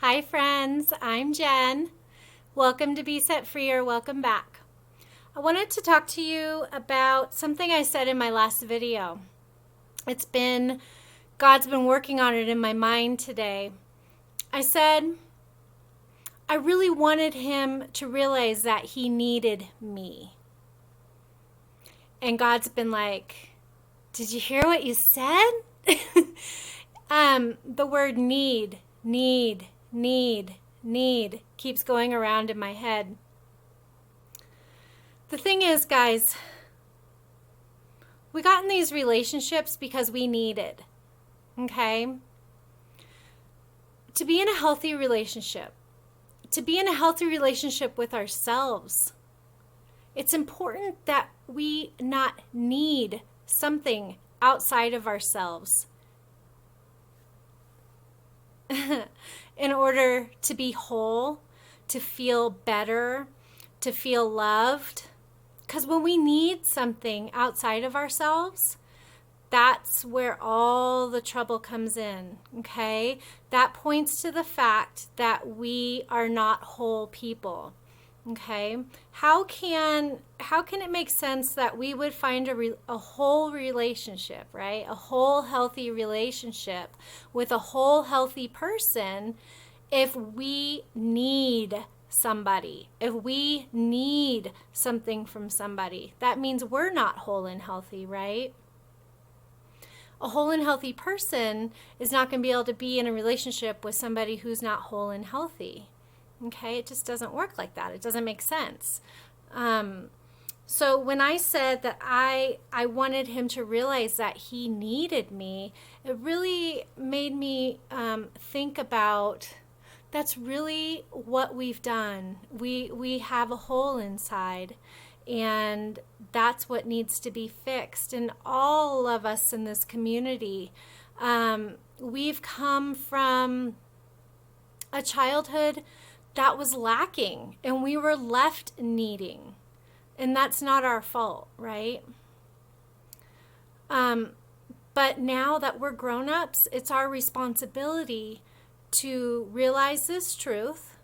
Hi friends, I'm Jen. Welcome to Be Set Free or welcome back. I wanted to talk to you about something I said in my last video. God's been working on it in my mind today. I said, I really wanted him to realize that he needed me. And God's been like, did you hear what you said? The word need keeps going around in my head. The thing is, guys, we got in these relationships because we needed, okay? To be in a healthy relationship, with ourselves, it's important that we not need something outside of ourselves in order to be whole, to feel better, to feel loved. Because when we need something outside of ourselves, that's where all the trouble comes in, okay? That points to the fact that we are not whole people, okay? How can it make sense that we would find a whole relationship, right? A whole healthy relationship with a whole healthy person if we need somebody, if we need something from somebody? That means we're not whole and healthy, right? A whole and healthy person is not going to be able to be in a relationship with somebody who's not whole and healthy. Okay, it just doesn't work like that. It doesn't make sense. So when I said that I wanted him to realize that he needed me, it really made me think about that's really what we've done. We have a hole inside, and that's what needs to be fixed. And all of us in this community, we've come from a childhood that was lacking, and we were left needing. And that's not our fault, right? But now that we're grown-ups, it's our responsibility to realize this truth,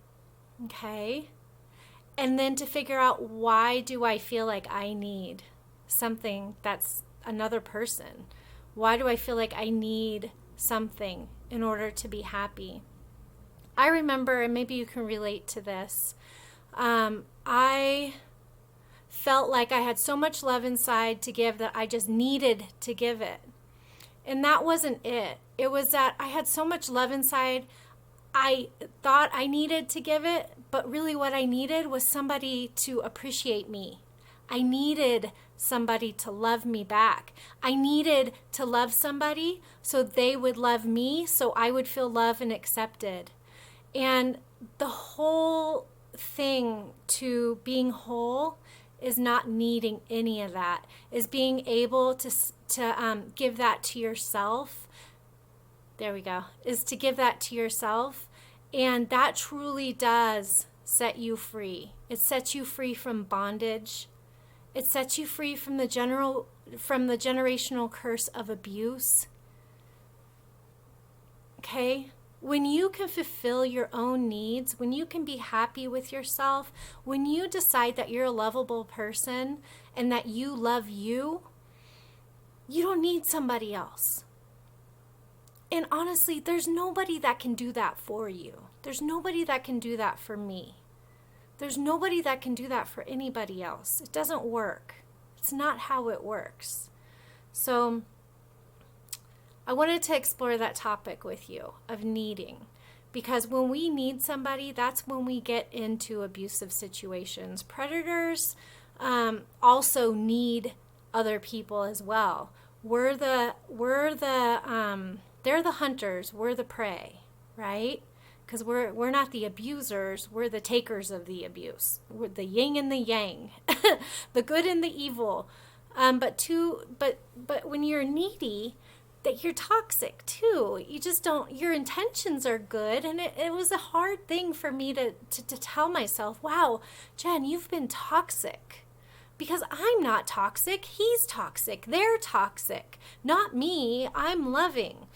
okay? And then to figure out, why do I feel like I need something that's another person? Why do I feel like I need something in order to be happy? I remember, and maybe you can relate to this, I felt like I had so much love inside to give that I just needed to give it. And that wasn't it. It was that I had so much love inside, I thought I needed to give it, but really what I needed was somebody to appreciate me. I needed somebody to love me back. I needed to love somebody so they would love me, so I would feel loved and accepted. And the whole thing to being whole is not needing any of that, is being able to give that to yourself. There we go, is to give that to yourself. And that truly does set you free. It sets you free from bondage. It sets you free from the generational curse of abuse. Okay? When you can fulfill your own needs, when you can be happy with yourself, when you decide that you're a lovable person and that you love you, you don't need somebody else. And honestly, there's nobody that can do that for you. There's nobody that can do that for me. There's nobody that can do that for anybody else. It doesn't work. It's not how it works. So I wanted to explore that topic with you of needing, because when we need somebody, that's when we get into abusive situations. Predators also need other people as well. They're the hunters, we're the prey, right? Because we're not the abusers, we're the takers of the abuse. We're the yin and the yang, the good and the evil. But when you're needy, that you're toxic too. You just don't, your intentions are good. And it was a hard thing for me to tell myself, wow, Jen, you've been toxic. Because I'm not toxic, he's toxic, they're toxic. Not me, I'm loving.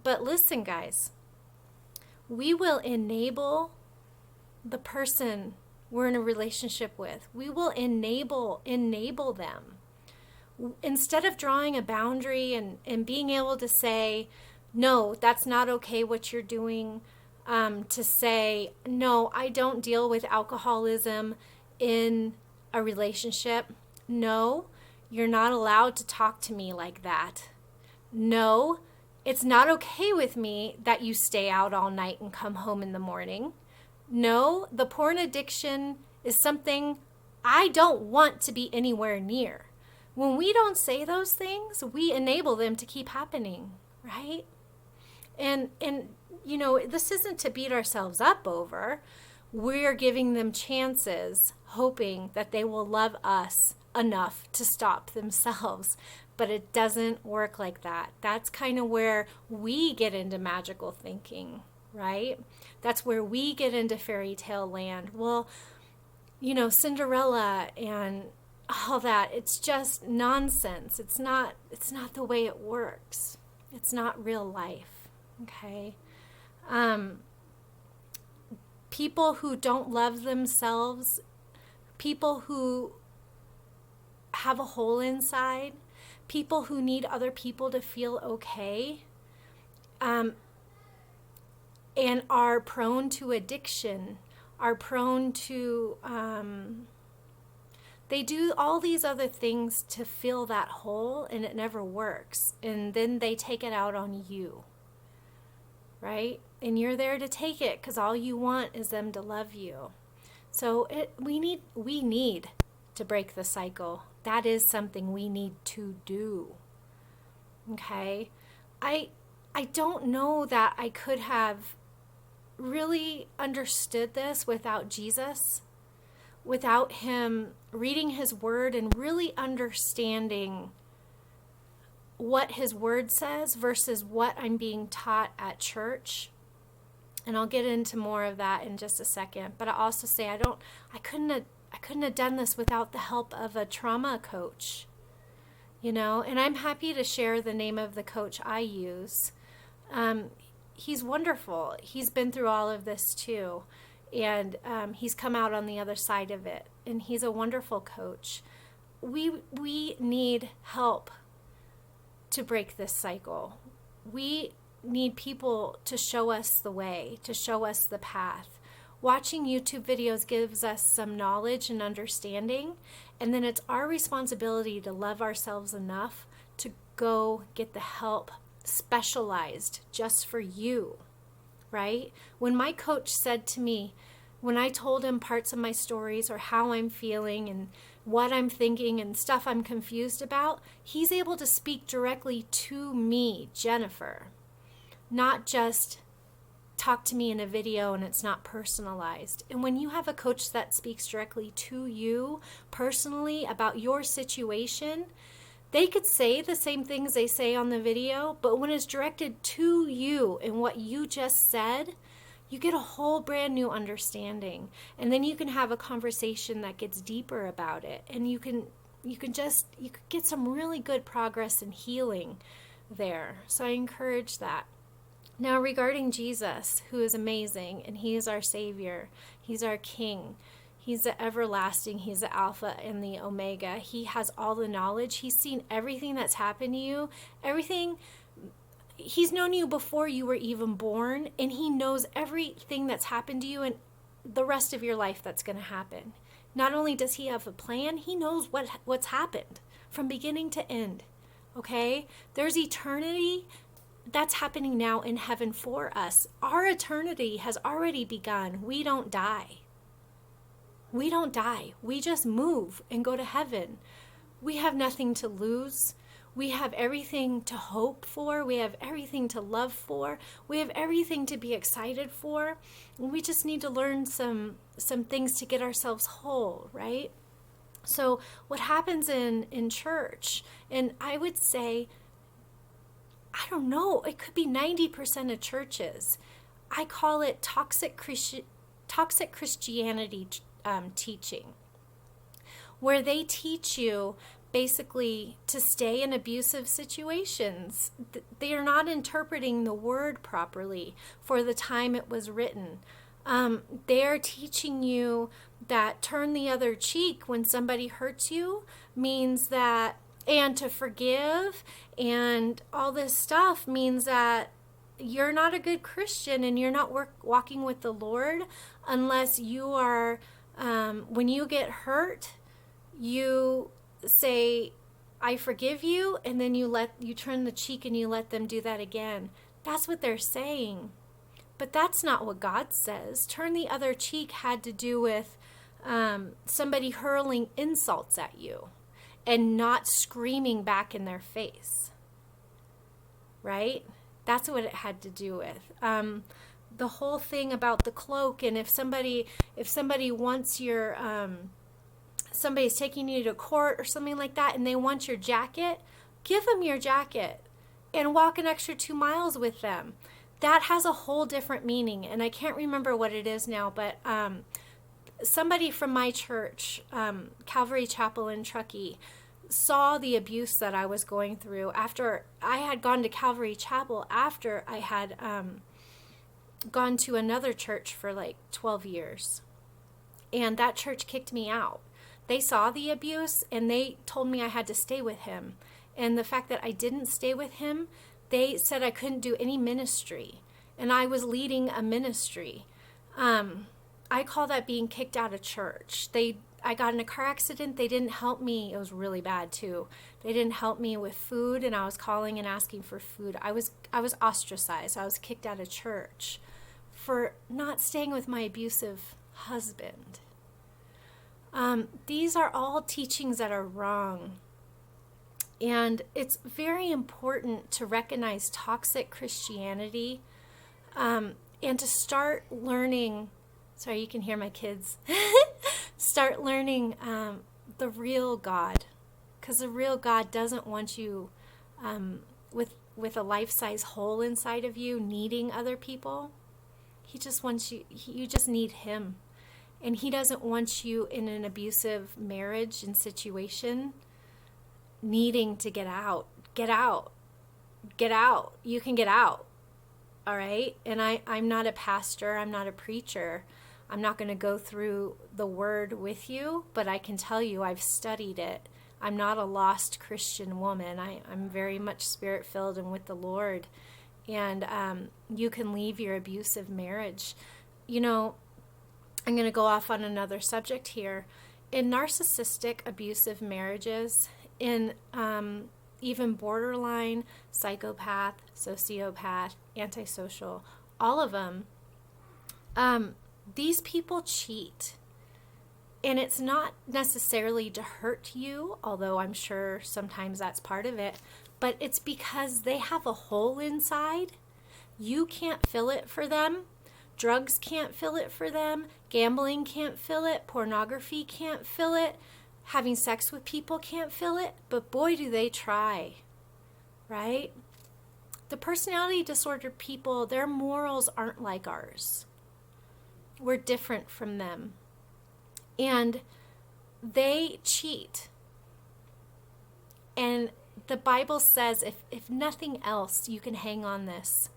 But listen, guys, we will enable the person we're in a relationship with. We will enable them. Instead of drawing a boundary and being able to say, no, that's not okay what you're doing, to say, no, I don't deal with alcoholism in a relationship. No, you're not allowed to talk to me like that. No, it's not okay with me that you stay out all night and come home in the morning. No, the porn addiction is something I don't want to be anywhere near. When we don't say those things, we enable them to keep happening, right? And you know, this isn't to beat ourselves up over. We're giving them chances, hoping that they will love us enough to stop themselves. But it doesn't work like that. That's kind of where we get into magical thinking, right? That's where we get into fairy tale land. Well, you know, Cinderella and all that, it's just nonsense. It's not the way it works. It's not real life, okay? People who don't love themselves, people who have a hole inside, people who need other people to feel okay, and are prone to addiction, are prone to, they do all these other things to fill that hole, and it never works. And then they take it out on you, right? And you're there to take it because all you want is them to love you. So we need to break the cycle. That is something we need to do. Okay? I don't know that I could have really understood this without Jesus, without him reading his word and really understanding what his word says versus what I'm being taught at church. And I'll get into more of that in just a second. But I also say I couldn't have done this without the help of a trauma coach, you know. And I'm happy to share the name of the coach I use. He's wonderful. He's been through all of this too, and he's come out on the other side of it. And he's a wonderful coach. We need help to break this cycle. We need people to show us the way, to show us the path. Watching YouTube videos gives us some knowledge and understanding, and then it's our responsibility to love ourselves enough to go get the help specialized just for you, right? When my coach said to me, when I told him parts of my stories or how I'm feeling and what I'm thinking and stuff I'm confused about, he's able to speak directly to me, Jennifer. Not just talk to me in a video and it's not personalized. And when you have a coach that speaks directly to you personally about your situation, they could say the same things they say on the video, but when it's directed to you and what you just said, you get a whole brand new understanding. And then you can have a conversation that gets deeper about it. And you could get some really good progress and healing there. So I encourage that. Now, regarding Jesus, who is amazing, and he is our Savior, he's our King, he's the everlasting, he's the Alpha and the Omega, he has all the knowledge, he's seen everything that's happened to you, everything, he's known you before you were even born, and he knows everything that's happened to you and the rest of your life that's going to happen. Not only does he have a plan, he knows what's happened from beginning to end, okay? There's eternity that's happening now in heaven for us. Our eternity has already begun. We don't die. We don't die. We just move and go to heaven. We have nothing to lose. We have everything to hope for. We have everything to love for. We have everything to be excited for. We just need to learn some things to get ourselves whole, right? So what happens in church, and I would say, I don't know, it could be 90% of churches. I call it toxic Christianity teaching, where they teach you basically to stay in abusive situations. They are not interpreting the word properly for the time it was written. They are teaching you that turn the other cheek when somebody hurts you means that, and to forgive and all this stuff means that you're not a good Christian and you're not walking with the Lord unless you are, when you get hurt, you say, I forgive you, and then you turn the cheek and you let them do that again. That's what they're saying. But that's not what God says. Turn the other cheek had to do with somebody hurling insults at you and not screaming back in their face. Right? That's what it had to do with. The whole thing about the cloak, and if somebody wants your somebody's taking you to court or something like that and they want your jacket, give them your jacket and walk an extra 2 miles with them. That has a whole different meaning, and I can't remember what it is now, but somebody from my church, Calvary Chapel in Truckee, saw the abuse that I was going through after I had gone to Calvary Chapel, after I had gone to another church for like 12 years. And that church kicked me out. They saw the abuse and they told me I had to stay with him. And the fact that I didn't stay with him, they said I couldn't do any ministry. And I was leading a ministry. I call that being kicked out of church. I got in a car accident. They didn't help me. It was really bad too. They didn't help me with food, and I was calling and asking for food. I was ostracized. I was kicked out of church for not staying with my abusive husband. These are all teachings that are wrong. And it's very important to recognize toxic Christianity and to start learning. Sorry, you can hear my kids. Start learning the real God, because the real God doesn't want you with a life-size hole inside of you needing other people. He just wants you. You just need him, and he doesn't want you in an abusive marriage and situation needing to get out. Get out. Get out. You can get out. All right? And I'm not a pastor. I'm not a preacher. I'm not going to go through the word with you, but I can tell you I've studied it. I'm not a lost Christian woman. I'm very much spirit-filled and with the Lord. And you can leave your abusive marriage. You know, I'm going to go off on another subject here. In narcissistic abusive marriages, in even borderline, psychopath, sociopath, antisocial, all of them, these people cheat. And it's not necessarily to hurt you, although I'm sure sometimes that's part of it, but it's because they have a hole inside. You can't fill it for them. Drugs can't fill it for them. Gambling can't fill it. Pornography can't fill it. Having sex with people can't fill it. But boy, do they try, right? The personality disordered people, their morals aren't like ours. We're different from them. And they cheat. And the Bible says, if nothing else, you can hang on this,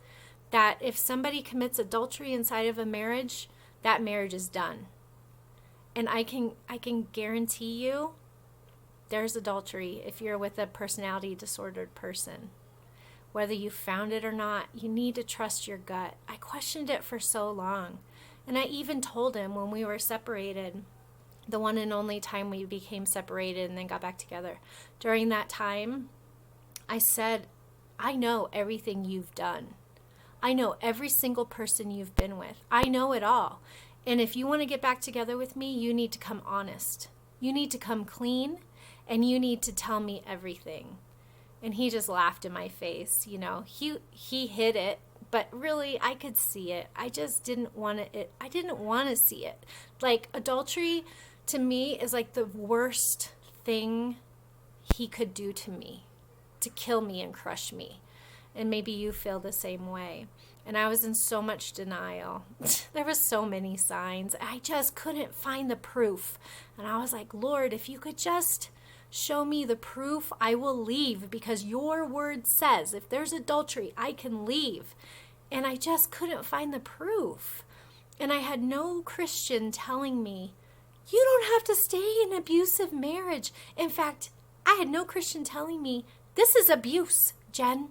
that if somebody commits adultery inside of a marriage, that marriage is done. And I can guarantee you there's adultery if you're with a personality disordered person. Whether you found it or not, you need to trust your gut. I questioned it for so long. And I even told him when we were separated, the one and only time we became separated and then got back together. During that time, I said, I know everything you've done. I know every single person you've been with. I know it all. And if you want to get back together with me, you need to come honest. You need to come clean, and you need to tell me everything. And he just laughed in my face. You know, he hid it. But really, I could see it. I just didn't want it. I didn't want to see it. Like, adultery to me is like the worst thing he could do to me, to kill me and crush me. And maybe you feel the same way. And I was in so much denial. There were so many signs. I just couldn't find the proof. And I was like, Lord, if you could just Show me the proof. I will leave, because your word says if there's adultery, I can leave. And I just couldn't find the proof. And I had no Christian telling me, you don't have to stay in an abusive marriage. In fact, I had no Christian telling me, this is abuse, Jen.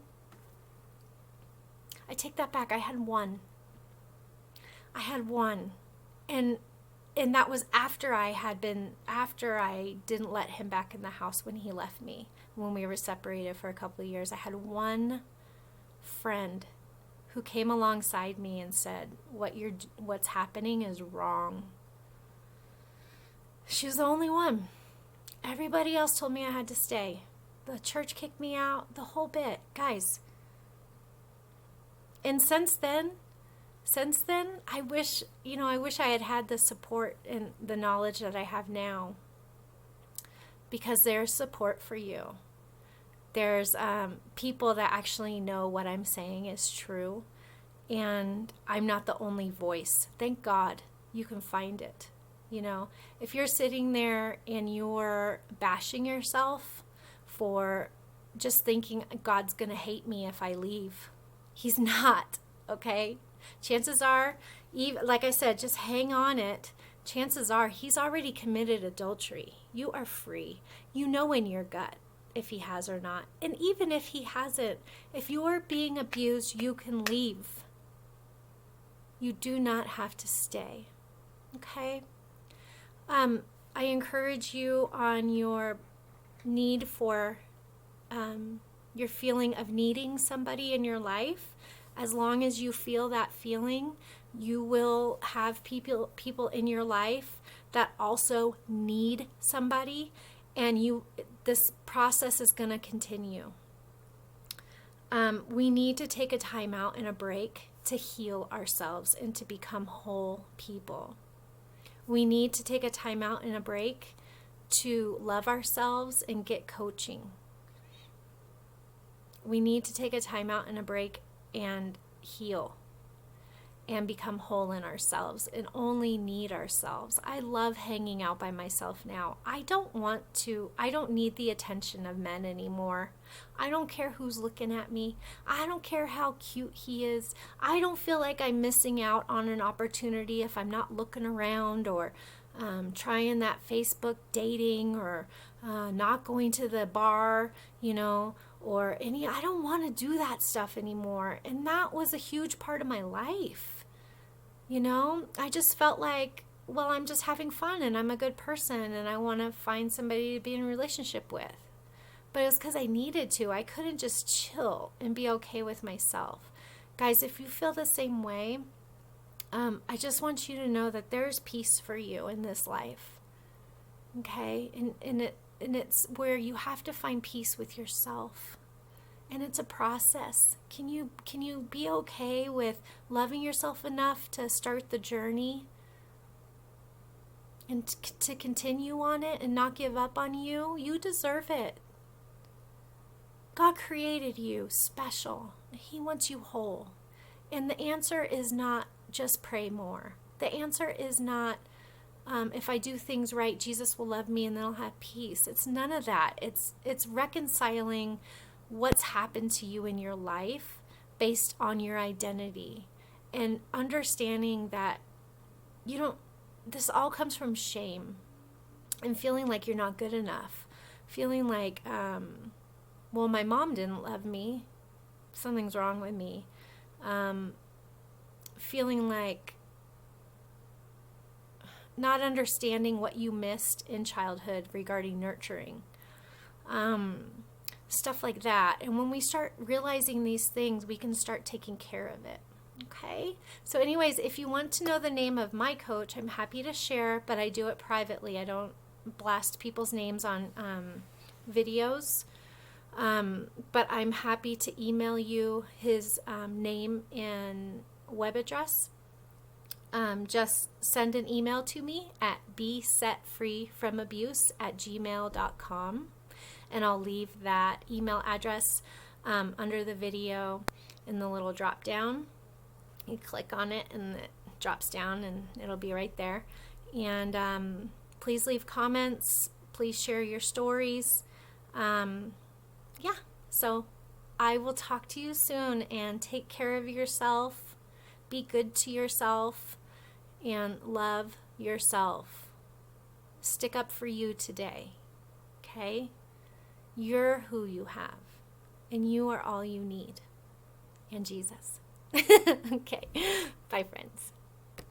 I take that back. I had one. And that was after I didn't let him back in the house when he left me, when we were separated for a couple of years. I had one friend who came alongside me and said, what's happening is wrong. She was the only one. Everybody else told me I had to stay. The church kicked me out, the whole bit. Guys. And since then, I wish I had the support and the knowledge that I have now. Because there's support for you. There's people that actually know what I'm saying is true. And I'm not the only voice. Thank God you can find it. If you're sitting there and you're bashing yourself for just thinking God's going to hate me if I leave, He's not, okay? Chances are, like I said, just hang on it. Chances are He's already committed adultery. You are free. You know in your gut if He has or not. And even if He hasn't, if you're being abused, you can leave. You do not have to stay, okay? I encourage you on your need for, your feeling of needing somebody in your life. As long as you feel that feeling, you will have people in your life that also need somebody, and this process is going to continue. We need to take a time out and a break to heal ourselves and to become whole people. We need to take a time out and a break to love ourselves and get coaching. We need to take a time out and a break and heal and become whole in ourselves and only need ourselves. I love hanging out by myself now. I don't need the attention of men anymore. I don't care who's looking at me. I don't care how cute he is. I don't feel like I'm missing out on an opportunity if I'm not looking around or trying that Facebook dating or not going to the bar, I don't want to do that stuff anymore. And that was a huge part of my life. I just felt like, well, I'm just having fun and I'm a good person and I want to find somebody to be in a relationship with. But it was because I needed to. I couldn't just chill and be okay with myself. Guys, if you feel the same way, I just want you to know that there's peace for you in this life. Okay? And it's where you have to find peace with yourself. And it's a process. Can you be okay with loving yourself enough to start the journey and to continue on it and not give up on you? You deserve it. God created you special. He wants you whole. And the answer is not just pray more. The answer is not if I do things right, Jesus will love me and then I'll have peace. It's none of that. It's reconciling what's happened to you in your life based on your identity and understanding that this all comes from shame and feeling like you're not good enough, feeling like, well, my mom didn't love me, something's wrong with me, feeling like not understanding what you missed in childhood regarding nurturing. Stuff like that. And when we start realizing these things, we can start taking care of it. Okay? So anyways, if you want to know the name of my coach, I'm happy to share, but I do it privately. I don't blast people's names on videos. But I'm happy to email you his name and web address. Just send an email to me at besetfreefromabuse@gmail.com. And I'll leave that email address under the video in the little drop down. You click on it and it drops down and it'll be right there. And please leave comments. Please share your stories. Yeah, so I will talk to you soon, and take care of yourself. Be good to yourself and love yourself. Stick up for you today, okay? You're who you have, and you are all you need. And Jesus. Okay, bye, friends.